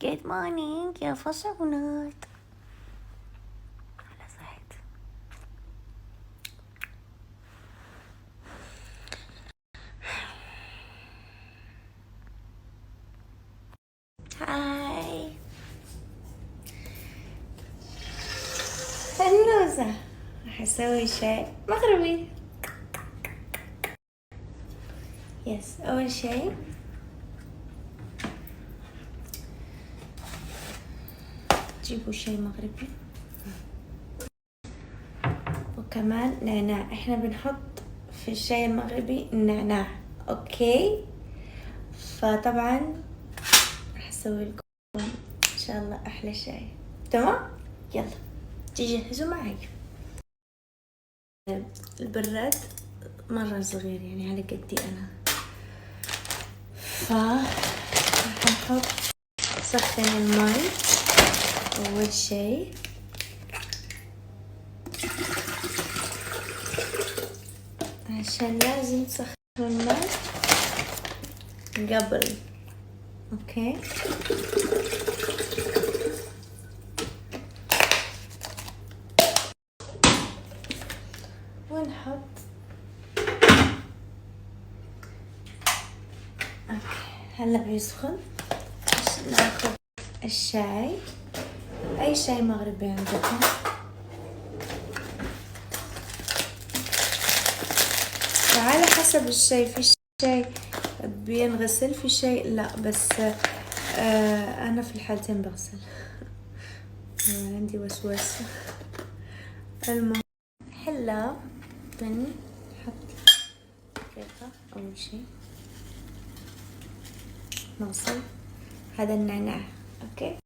Good morning يا فصعونات. أنا صحيت. هاي فنوزة، راح أسوي شاي مغربي. يس، أول شي تجيبوا شاي مغربي وكمان نعناع. احنا بنحط في الشاي المغربي النعناع، اوكي؟ فطبعا راح اسوي لكم ان شاء الله احلى شاي. تمام، يلا تجهزوا معي. البراد مرة صغير يعني على قدي انا، راح نحط سخن الماء اول شي. عشان لازم تسخن الماء قبل، اوكي؟ ونحط هلا بيسخن. ناخذ الشاي، اي شاي مغربي عندكم، وعلى حسب الشاي. في شاي بينغسل، في شاي لا، بس انا في الحالتين بغسل. عندي وسوسة. المهم حلا بنحط دقيقة. اول شي نغسل هذا النعناع، اوكي؟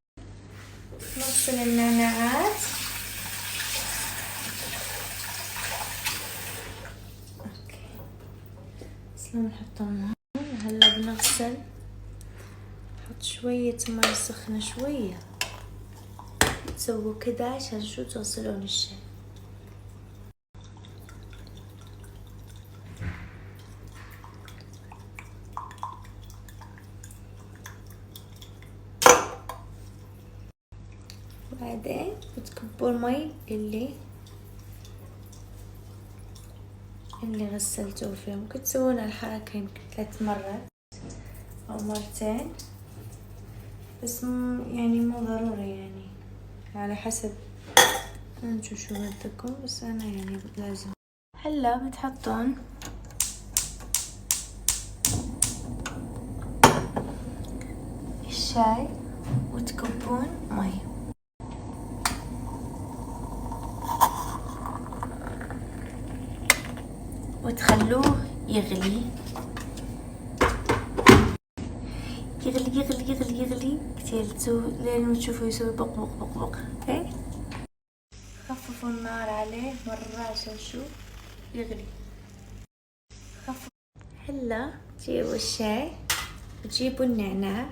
نغسل النعناعات. اوكي، سلام نحطهم هون. هلا بنغسل، نحط شوية ماء سخنة، شوية تسووا كده عشان شو تغسلون الشاي. بعدين بتكبوا المي اللي غسلتوه فيه. ممكن تسوون الحركة يمكن 3 مرات أو مرتين، بس يعني مو ضروري، يعني على حسب انتو شو بدكم، بس أنا يعني لازم. هلا بتحطون الشاي وتكبون مي، وتخلوه يغلي يغلي يغلي يغلي يغلي كتير، لين ما تشوفوا يسوي بق بق بق بق. اوكي، خففوا النار عليه مرة عشان شو يغلي. خففوا. هلا تجيبوا الشاي وتجيبوا النعناع،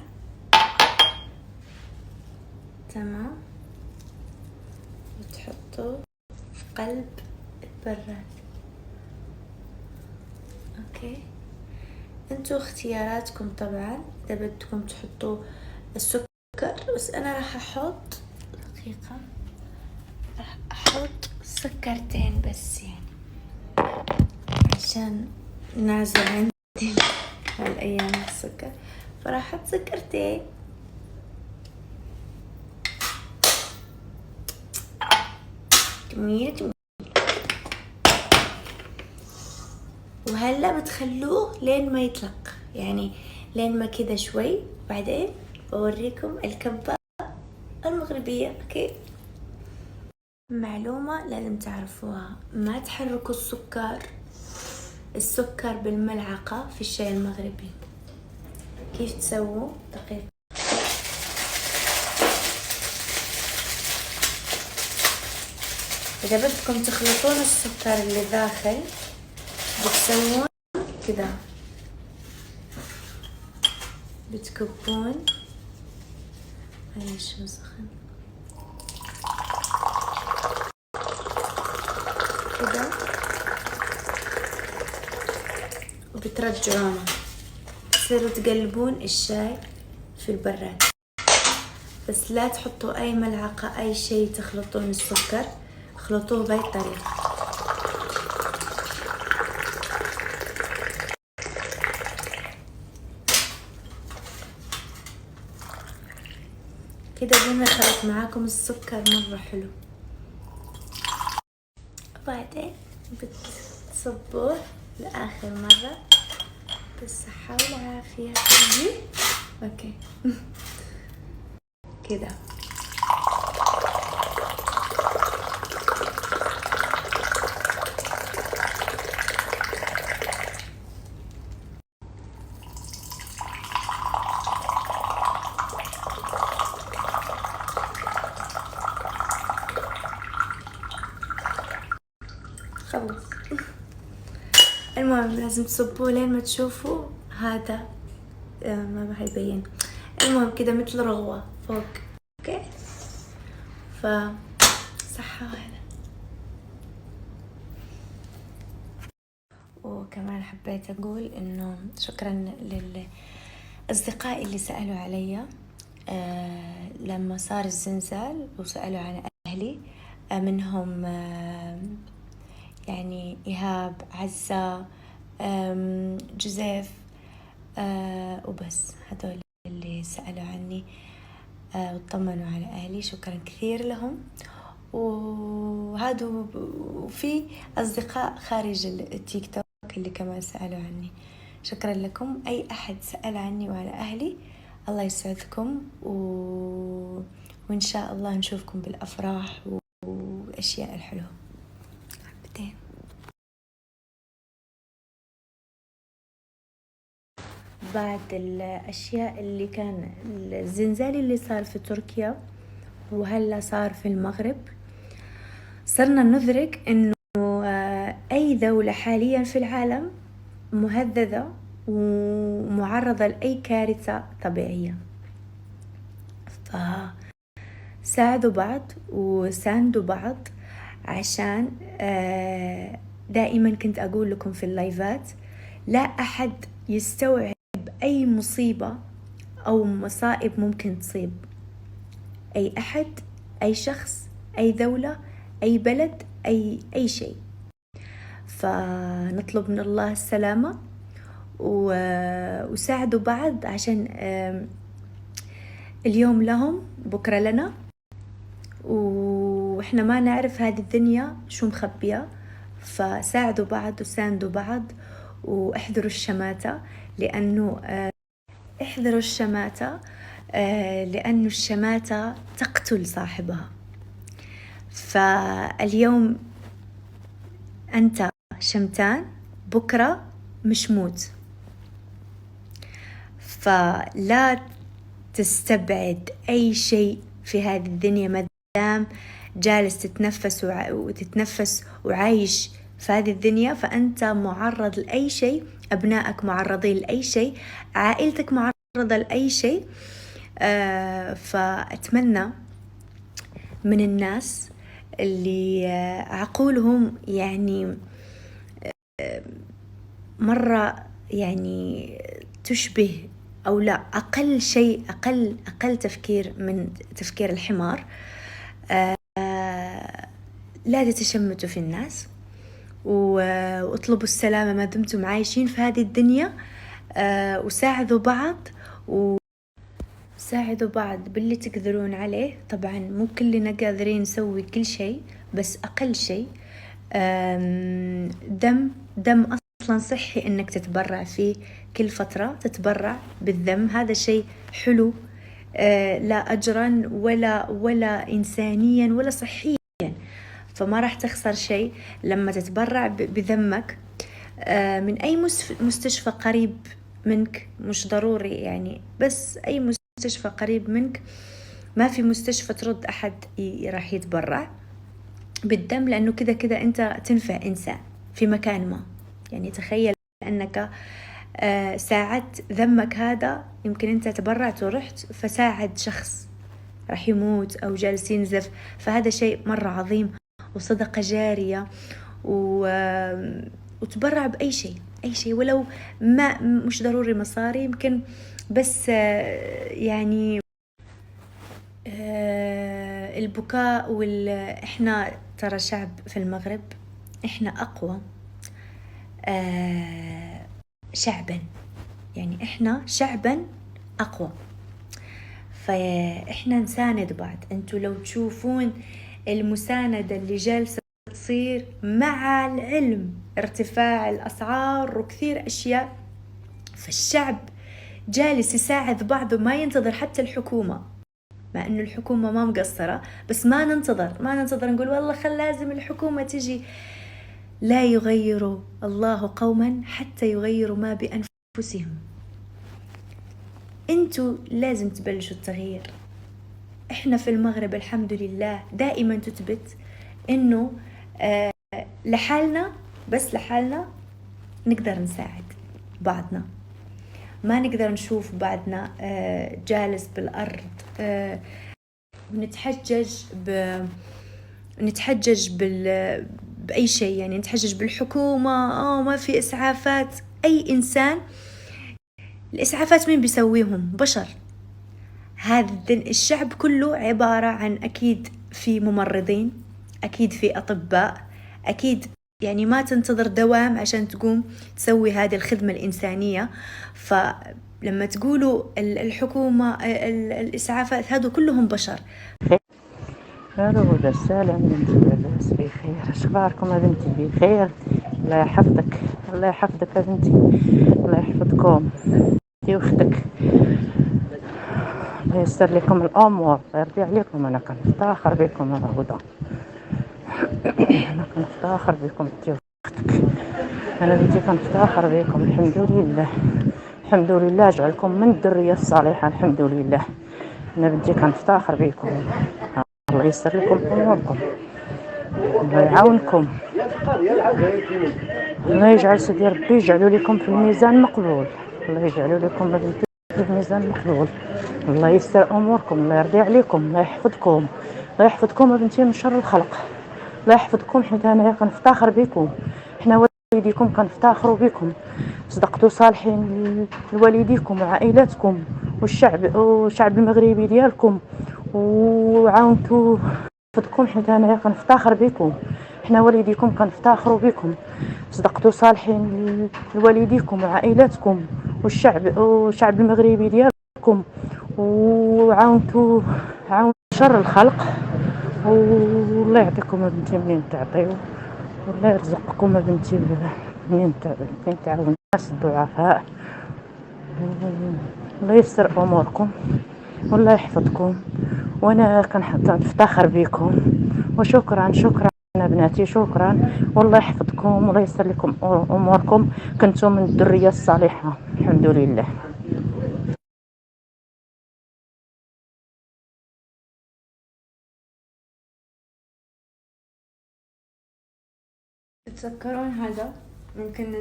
تمام، وتحطوه في قلب البراد، اوكي؟ انتو اختياراتكم طبعا، اذا بدكم تحطوا السكر، بس انا راح احط دقيقة، راح احط سكرتين بس، يعني عشان نازل عندي هالايام السكر، فراح احط سكرتين. كمية. وهلا بتخلوه لين ما يطلق، يعني لين ما كذا شوي، بعدين بوريكم الكبة المغربية، اوكي؟ معلومة لازم تعرفوها، ما تحركوا السكر بالملعقة في الشاي المغربي. كيف تسووا؟ دقيقة. إذا بدكم تخلطون السكر اللي داخل بتسوون كذا، بتكبون. هاي شو سخن كذا، وبترجعونه، تصيروا تقلبون الشاي في البراد. بس لا تحطوا اي ملعقة اي شيء تخلطون السكر، خلطوه بهاي الطريقة. كده قلنا خلط معاكم السكر مرة حلو. وبعدين بتصبوه لآخر مرة بالصحة والعافية. اوكي كده. خلص. المهم لازم تصبوه لين ما تشوفوا هذا ما حيبين. المهم كده مثل رغوة فوق. اوكي فصحة واحدة. وكمان حبيت اقول انه شكرا للاصدقاء اللي سألوا علي لما صار الزلزال وسألوا عن اهلي، منهم يعني إيهاب، عزة، جوزيف، وبس هذول اللي سألوا عني وطمنوا على أهلي. شكرا كثير لهم. وفي أصدقاء خارج التيك توك اللي كمان سألوا عني. شكرا لكم. أي أحد سأل عني وعلى أهلي الله يسعدكم، وإن شاء الله نشوفكم بالأفراح والأشياء الحلوة. حبتين. بعد الأشياء اللي كان الزلزال اللي صار في تركيا وهلا صار في المغرب، صرنا ندرك إنه أي دولة حاليا في العالم مهددة ومعرضة لأي كارثة طبيعية. فساعدوا بعض وساندوا بعض، عشان دائما كنت أقول لكم في اللايفات لا أحد يستوعب أي مصيبة أو مصائب ممكن تصيب أي أحد، أي شخص، أي دولة، أي بلد، أي شيء. فنطلب من الله السلامة وساعدوا بعض، عشان اليوم لهم بكرة لنا، وإحنا ما نعرف هذه الدنيا شو مخبية. فساعدوا بعض وساندوا بعض، واحذروا الشماتة، لأنه احذروا الشماتة لأنه الشماتة تقتل صاحبها. فاليوم أنت شمتان، بكرة مشموت. فلا تستبعد أي شيء في هذه الدنيا ما دام جالس تتنفس وعايش في هذه الدنيا، فأنت معرض لأي شيء، أبنائك معرضين لأي شيء، عائلتك معرضة لأي شيء. فأتمنى من الناس اللي عقولهم يعني مرة يعني تشبه أو لا أقل شيء، أقل تفكير من تفكير الحمار، لا تتشمتوا في الناس، واطلبوا السلامة ما دمتم عايشين في هذه الدنيا. وساعدوا بعض باللي تقدرون عليه. طبعا مو كلنا قادرين نسوي كل شيء، بس أقل شيء دم أصلا صحي إنك تتبرع فيه كل فترة، تتبرع بالدم. هذا شيء حلو، لا أجرا ولا إنسانيا ولا صحيا. فما راح تخسر شيء لما تتبرع بدمك من أي مستشفى قريب منك. مش ضروري يعني، بس أي مستشفى قريب منك. ما في مستشفى ترد أحد راح يتبرع بالدم، لأنه كده أنت تنفع إنسان في مكان ما. يعني تخيل أنك ساعدت دمك هذا، يمكن أنت تبرعت ورحت فساعد شخص راح يموت أو جالس ينزف. فهذا شيء مرة عظيم وصدقة جارية. وتبرع بأي شيء، أي شيء، ولو ما مش ضروري مصاري، يمكن بس يعني البكاء احنا ترى شعب في المغرب، احنا اقوى شعبا، يعني احنا شعبا اقوى، فاحنا نساند بعض. انتوا لو تشوفون المساندة اللي جالسة تصير مع العلم ارتفاع الأسعار وكثير أشياء، فالشعب جالس يساعد بعضه، ما ينتظر حتى الحكومة، مع أنه الحكومة ما مقصرة، بس ما ننتظر نقول والله لازم الحكومة تجي. لا يغير الله قوما حتى يغيروا ما بأنفسهم. انتوا لازم تبلشوا التغيير. احنا في المغرب الحمد لله دائما تثبت انه لحالنا، بس لحالنا نقدر نساعد بعضنا، ما نقدر نشوف بعضنا جالس بالأرض نتحجج بأي شيء، يعني نتحجج بالحكومة، ما في إسعافات. أي إنسان الإسعافات مين بيسويهم؟ بشر. هذا الشعب كله عبارة عن أكيد في ممرضين، أكيد في أطباء، أكيد يعني ما تنتظر دوام عشان تقوم تسوي هذه الخدمة الإنسانية. فلما تقولوا الحكومة الإسعافات، هذو كلهم بشر. الو هدى السلام بنتي، لاباس بخير؟ اش اخباركم يا بنتي؟ بخير، الله يحفظك، الله يحفظك يا بنتي، الله يحفظكم انتي واختك، الله ييسر لكم الامور، الله يرضي عليكم. انا كنفتخر بكم يا هدى، انا كنفتخر بكم انتي واختك، انا بنتي كنفتخر بكم. الحمد لله، الحمد لله جعلكم من الذريه الصالحه، الحمد لله. انا بنتي كنفتخر بكم، الله ييسر لكم اموركم، الله يعاونكم، الله يجعل سيدي ربي يجعلوا لكم في الميزان مقبول، الله يجعلوا لكم في الميزان مقبول، الله ييسر اموركم، الله يرضي عليكم، الله يحفظكم، الله يحفظكم يا بنتي من شر الخلق، الله يحفظكم، حيت انا كنفتخر بكم. حنا والديكم كنفتخروا بكم، صدقتوا صالحين لوالديكم وعائلاتكم والشعب المغربي ديالكم، وعاونتوا فدكم، حيت انا كنفتخر بكم. حنا والديكم كنفتخروا بكم، صدقتوا صالحين لوالديكم وعائلاتكم والشعب المغربي ديالكم، وعاونتوا شر الخلق، والله يعطيكم يا بنتي منين تعطيو، والله يرزقكم يا بنتي منين تعاونوا الناس الضعفاء، الله ييسر اموركم والله يحفظكم. وانا كنفتخر بكم، وشكرا بناتي، شكرا، والله يحفظكم والله ييسر لكم اموركم، كنتم من الذريه الصالحه، الحمد لله. تتذكرون هذا؟ ممكن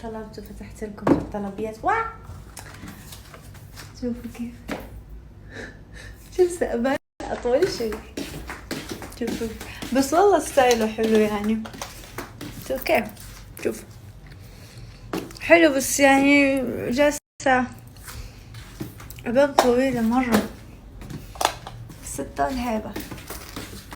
طلبت وفتحت لكم الطلبيات. شوفوا كيف جلسة أبان أطول شيء، شوفوا، بس والله ستايله حلو يعني. كيف شوف حلو، بس يعني جلسة أبان طويلة مرة، ستة الهيبة.